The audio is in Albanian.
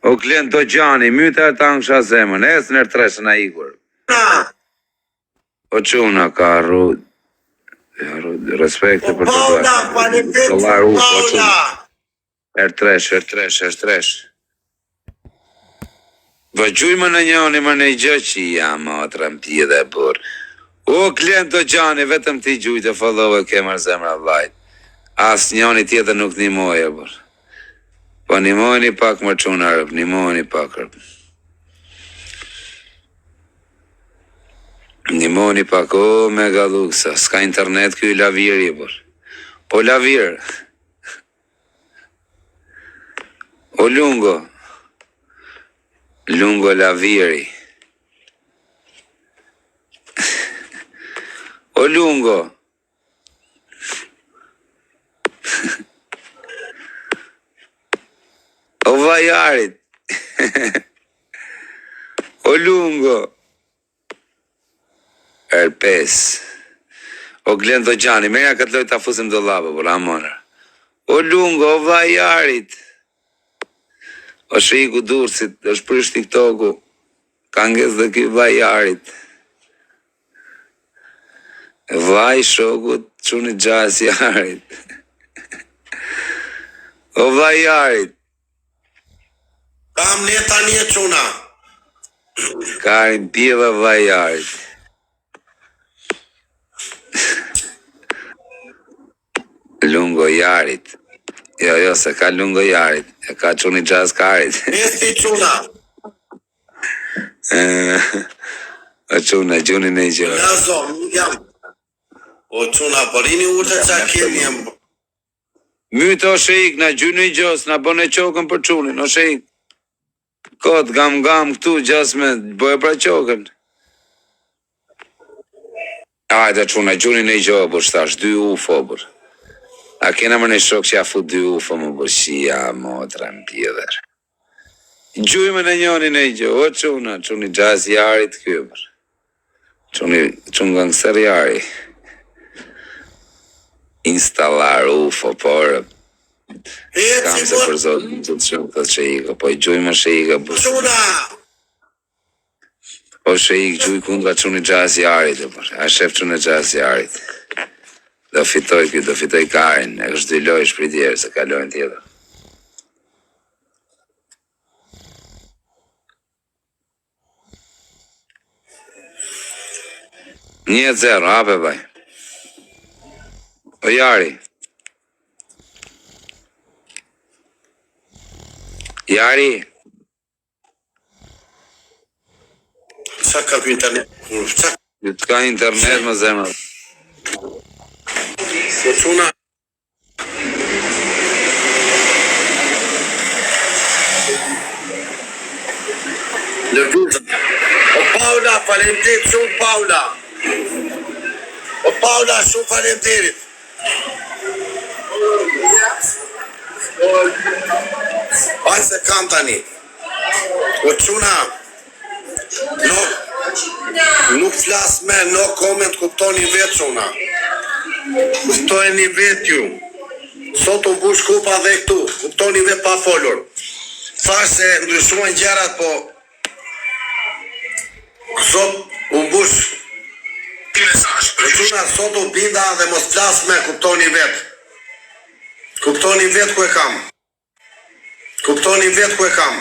O klient do gjani, myta e ta në kësha zemën, esë nërë treshën a ikur. O quna ka arru, respekte për të Paula, Paula! Ertresh. Vëgjuj më në njoni më në i gjë që jam o trampje dhe burë. O klient do gjani, vetëm ti gjuj të follow e kemër zemra vlajt. As njoni tjetër nuk një mojë, burë. Po një mojë një pak më qunë arëp, një mojë një pak arëp. Një mojë një pak, o mega luksa, s'ka internet kjo i laviri, burë. O lavir. O lungo. Lungo laviri. O lungo. O vajarit. O lungo. Erpes. O Glen do gjani, merja këtë lojt ta fusim do labë, por amonër. O lungo, o vajarit. O shiku dursit, është prish TikToku, ka nges dhe ky vajarit. Vaj shokut, quni gjas jarit. O vajarit. Kam ne tani e quna. Karin pjeva vajarit. Lungo jarit. Jo, se ka lungo jarit. E ka quni gjas karit. Esti quna. O quna, gjuni në i gjërë. Lazo, jam. O quna, porini urte qa kemi jem. Mytë o shik, na gjuni i gjos, na bën e qokën për qunin, o shik. Kot, gam këtu, gjas me, bëhe pra qokën. Ajde quna, gjuni në i gjërë, bër shtash, 2 ufo, bër. A kena më në shok që ja fut 2 ufo, më bër shia, motra, në pjeder. Gjujme në njoni në i gjërë, o quna, quni gjas jarit kjo, bër. Quni gangster jari. Instalar ufo, por kam se për zotë të të shumë të shejika, po i gjuj më shejika Quna! O shejik gjuj kundra quni gjas jarit, a shef quni gjas jarit. Do fitoj karin, e kështë 2 lojë shprit djerë, se ka lojnë tjetër. Një 0, ape baj. O jari. Jari. Qa ka për internet? Ju të ka internet më zemër. O quna. Lërguzë. O Paula, falemderit shumë Paula. O Paula, shumë falemderit. Aj se kam tani. O quna. Nuk flas me, no comment, kuptoni vetë quna. Kuptojni vetë ju. Sot u bush kupa dhe këtu. Kuptoni vetë pa folur. Thash se ndryshuan gjerat, po sot u bush. Quna, sot u binda dhe mos flas me, kuptoni vetë. Kuptoni vetë ku e kam. Kuptoni vetë ku e kam.